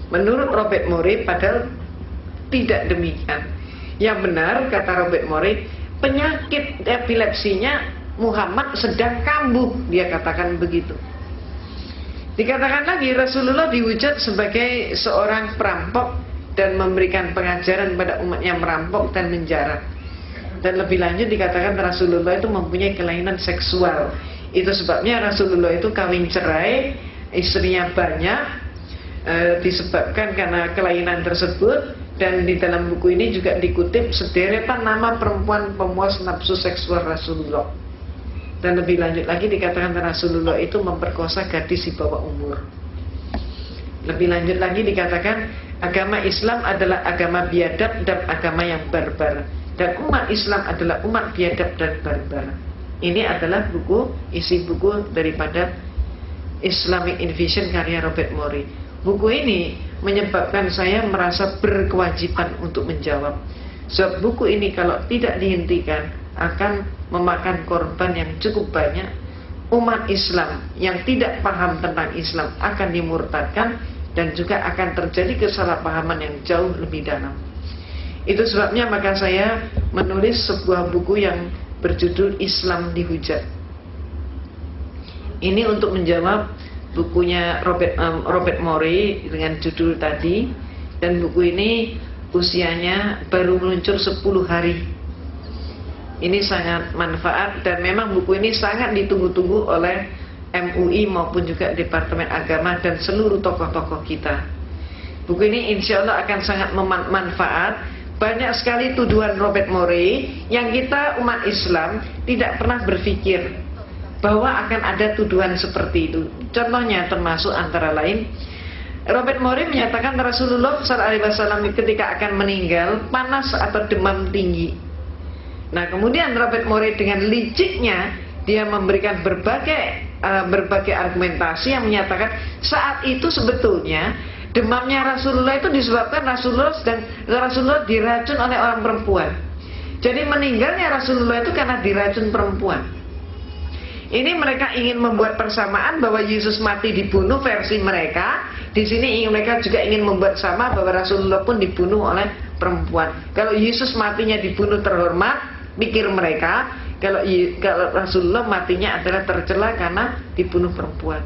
Menurut Robert Morey, padahal tidak demikian. Yang benar, kata Robert Morey, penyakit epilepsinya Muhammad sedang kambuh, dia katakan begitu. Dikatakan lagi Rasulullah diwujud sebagai seorang perampok dan memberikan pengajaran pada umatnya merampok dan menjarah. Dan lebih lanjut dikatakan Rasulullah itu mempunyai kelainan seksual. Itu sebabnya Rasulullah itu kawin cerai, istrinya banyak, disebabkan karena kelainan tersebut. Dan di dalam buku ini juga dikutip sederetan nama perempuan pemuas nafsu seksual Rasulullah. Dan lebih lanjut lagi dikatakan Rasulullah itu memperkosa gadis di bawah umur. Lebih lanjut lagi dikatakan agama Islam adalah agama biadab dan agama yang barbar. Dan umat Islam adalah umat biadab dan barbar. Ini adalah isi buku daripada Islamic Invasion karya Robert Morey. Buku ini menyebabkan saya merasa berkewajiban untuk menjawab. Sebab buku ini kalau tidak dihentikan akan memakan korban yang cukup banyak. Umat Islam yang tidak paham tentang Islam akan dimurtadkan dan juga akan terjadi kesalahpahaman yang jauh lebih dalam. Itu sebabnya maka saya menulis sebuah buku yang berjudul Islam Dihujat. Ini untuk menjawab bukunya Robert Morey dengan judul tadi. Dan buku ini usianya baru meluncur 10 hari. Ini sangat manfaat dan memang buku ini sangat ditunggu-tunggu oleh MUI maupun juga Departemen Agama dan seluruh tokoh-tokoh kita. Buku ini insya Allah akan sangat bermanfaat. Banyak sekali tuduhan Robert Morey yang kita umat Islam tidak pernah berpikir bahwa akan ada tuduhan seperti itu. Contohnya termasuk antara lain Robert Morey menyatakan Rasulullah SAW ketika akan meninggal panas atau demam tinggi. Nah kemudian Robert Morey dengan liciknya dia memberikan berbagai argumentasi yang menyatakan saat itu sebetulnya demamnya Rasulullah itu disebabkan Rasulullah diracun oleh orang perempuan. Jadi meninggalnya Rasulullah itu karena diracun perempuan. Ini mereka ingin membuat persamaan bahwa Yesus mati dibunuh versi mereka. Di sini mereka juga ingin membuat sama bahwa Rasulullah pun dibunuh oleh perempuan. Kalau Yesus matinya dibunuh terhormat, pikir mereka, kalau Rasulullah matinya adalah tercela karena dibunuh perempuan.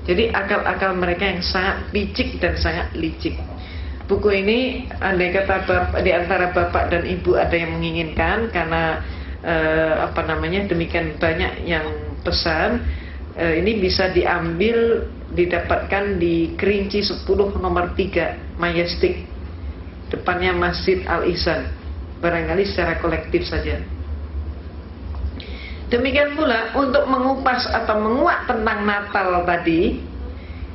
Jadi akal-akal mereka yang sangat licik dan sangat licik. Buku ini andai kata di antara bapak dan ibu ada yang menginginkan karena demikian banyak yang pesan, ini bisa didapatkan di Kerinci 10 nomor 3 Majestic, depannya Masjid Al-Ihsan, barangkali secara kolektif saja. Demikian pula untuk mengupas atau menguak tentang Natal tadi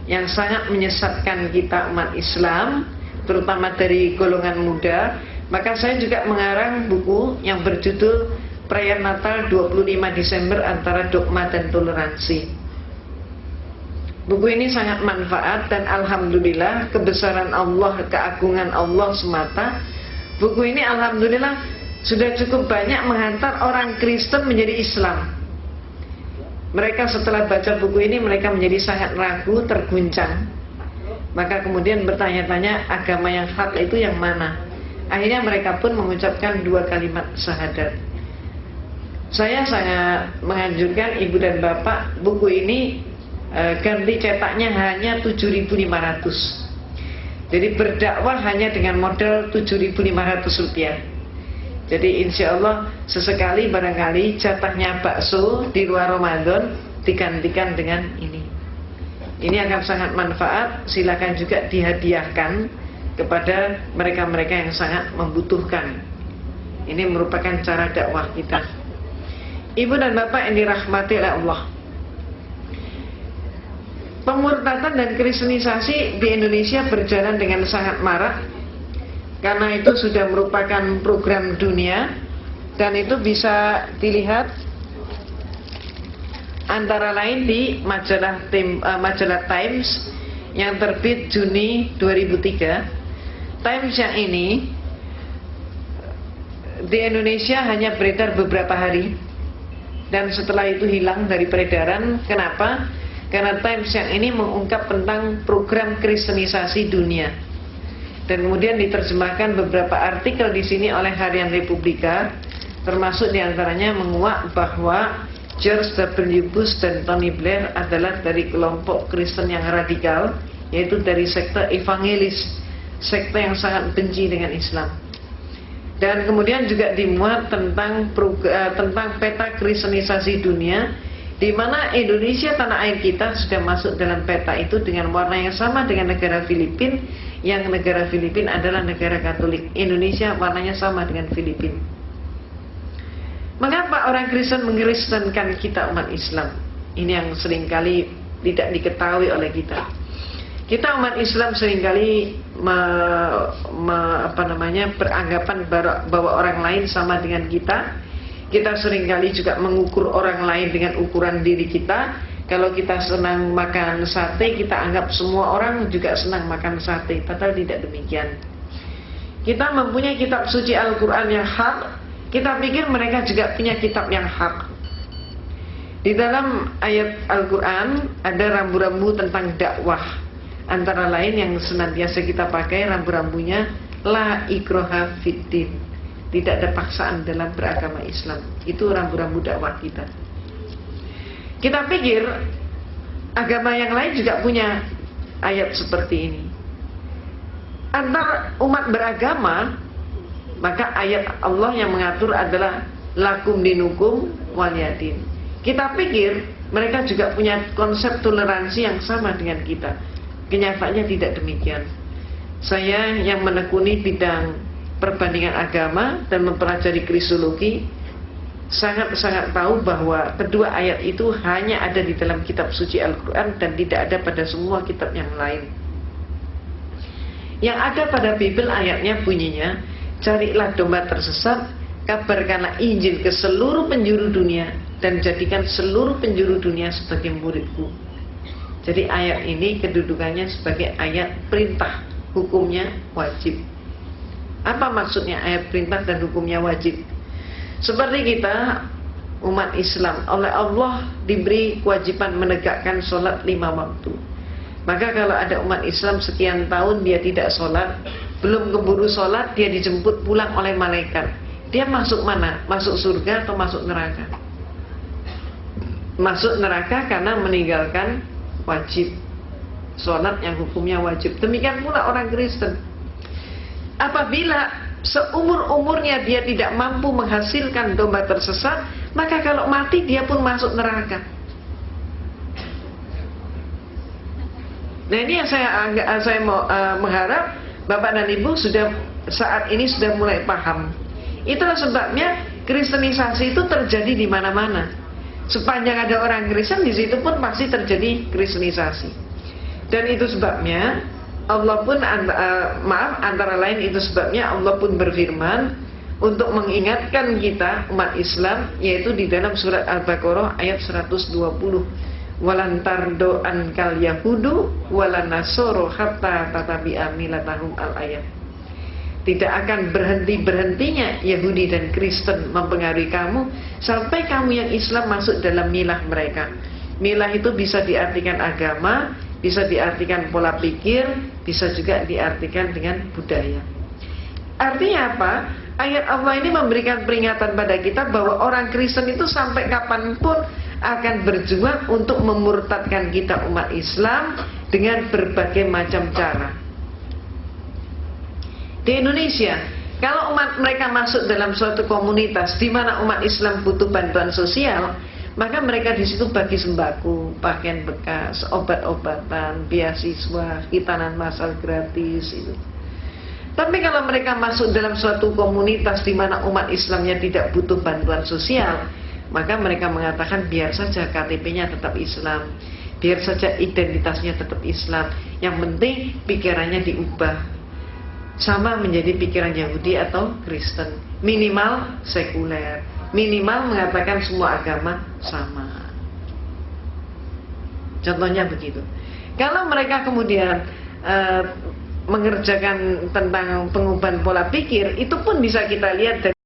yang sangat menyesatkan kita umat Islam, terutama dari golongan muda, maka saya juga mengarang buku yang berjudul Perayaan Natal 25 Desember antara dogma dan toleransi. Buku ini sangat manfaat dan alhamdulillah kebesaran Allah, keagungan Allah semata. Buku ini alhamdulillah sudah cukup banyak menghantar orang Kristen menjadi Islam. Mereka setelah baca buku ini mereka menjadi sangat ragu, terguncang. Maka kemudian bertanya-tanya agama yang hak itu yang mana. Akhirnya mereka pun mengucapkan 2 kalimat syahadat. Saya sangat menganjurkan ibu dan bapak buku ini ganti cetaknya hanya 7.500. Jadi berdakwah hanya dengan modal 7.500 rupiah. Jadi insya Allah sesekali barangkali jatahnya bakso di luar Ramadan digantikan dengan ini. Ini akan sangat manfaat. Silakan juga dihadiahkan kepada mereka-mereka yang sangat membutuhkan. Ini merupakan cara dakwah kita. Ibu dan bapak yang dirahmati oleh Allah, pemurtadan dan kristenisasi di Indonesia berjalan dengan sangat marak. Karena itu sudah merupakan program dunia. Dan itu bisa dilihat antara lain di majalah Times yang terbit Juni 2003. Times yang ini di Indonesia hanya beredar beberapa hari dan setelah itu hilang dari peredaran. Kenapa? karena Times yang ini mengungkap tentang program kristenisasi dunia. Dan kemudian diterjemahkan beberapa artikel di sini oleh harian Republika, termasuk diantaranya menguak bahwa George W. Bush dan Tony Blair adalah dari kelompok Kristen yang radikal, yaitu dari sekte evangelis, sekte yang sangat benci dengan Islam. Dan kemudian juga dimuat tentang peta kristenisasi dunia, di mana Indonesia, tanah air kita, sudah masuk dalam peta itu dengan warna yang sama dengan negara Filipina, yang negara Filipina adalah negara Katolik. Indonesia warnanya sama dengan Filipina. Mengapa orang Kristen mengkristenkan kita umat Islam? Ini yang seringkali tidak diketahui oleh kita. Kita umat Islam seringkali beranggapan bahwa orang lain sama dengan kita. Kita seringkali juga mengukur orang lain dengan ukuran diri kita. Kalau kita senang makan sate, kita anggap semua orang juga senang makan sate, padahal tidak demikian. Kita mempunyai kitab suci Al-Quran yang hak, kita pikir mereka juga punya kitab yang hak. Di dalam ayat Al-Quran ada rambu-rambu tentang dakwah. Antara lain yang senantiasa kita pakai rambu-rambunya, la ikraha fiddin, tidak ada paksaan dalam beragama Islam. Itu rambu-rambu dakwah kita. Kita pikir agama yang lain juga punya ayat seperti ini. Antar umat beragama, maka ayat Allah yang mengatur adalah lakum dinukum waliyadin. Kita pikir mereka juga punya konsep toleransi yang sama dengan kita. Kenyataannya tidak demikian. Saya yang menekuni bidang perbandingan agama dan mempelajari kristologi sangat-sangat tahu bahwa kedua ayat itu hanya ada di dalam kitab suci Al-Quran dan tidak ada pada semua kitab yang lain. Yang ada pada Bible ayatnya bunyinya, carilah domba tersesat, kabarkanlah Injil ke seluruh penjuru dunia, dan jadikan seluruh penjuru dunia sebagai muridku. Jadi ayat ini kedudukannya sebagai ayat perintah, hukumnya wajib. Apa maksudnya ayat perintah dan hukumnya wajib? Seperti kita umat Islam, oleh Allah diberi kewajiban menegakkan sholat 5 waktu. Maka kalau ada umat Islam sekian tahun dia tidak sholat, belum keburu sholat, dia dijemput pulang oleh malaikat. Dia masuk mana? Masuk surga atau masuk neraka? Masuk neraka karena meninggalkan wajib sholat yang hukumnya wajib. Demikian pula orang Kristen. Apabila seumur-umurnya dia tidak mampu menghasilkan domba tersesat, maka kalau mati dia pun masuk neraka. Nah, ini yang saya mau mengharap Bapak dan Ibu saat ini sudah mulai paham. Itulah sebabnya kristenisasi itu terjadi di mana-mana. Sepanjang ada orang Kristen, di situ pun pasti terjadi kristenisasi. Dan itu sebabnya Allah pun antara lain itu sebabnya Allah pun berfirman untuk mengingatkan kita umat Islam, yaitu di dalam surat Al-Baqarah ayat 120, walan tardo ankal yahudu walan nasoro hatta tatabi'a milatahum al-ayat. Tidak akan berhentinya Yahudi dan Kristen mempengaruhi kamu sampai kamu yang Islam masuk dalam milah mereka. Milah itu bisa diartikan agama, bisa diartikan pola pikir, bisa juga diartikan dengan budaya. Artinya apa? Ayat Allah ini memberikan peringatan pada kita bahwa orang Kristen itu sampai kapanpun akan berjuang untuk memurtadkan kita umat Islam dengan berbagai macam cara. Di Indonesia, kalau umat mereka masuk dalam suatu komunitas di mana umat Islam butuh bantuan sosial, maka mereka di situ bagi sembako, pakaian bekas, obat-obatan, beasiswa, hitanan massal gratis itu. Tapi kalau mereka masuk dalam suatu komunitas di mana umat Islamnya tidak butuh bantuan sosial, maka mereka mengatakan biar saja KTP-nya tetap Islam, biar saja identitasnya tetap Islam, yang penting pikirannya diubah sama menjadi pikiran Yahudi atau Kristen, minimal sekuler, minimal mengatakan semua agama sama. Contohnya begitu. Kalau mereka kemudian mengerjakan tentang pengubahan pola pikir, itu pun bisa kita lihat dari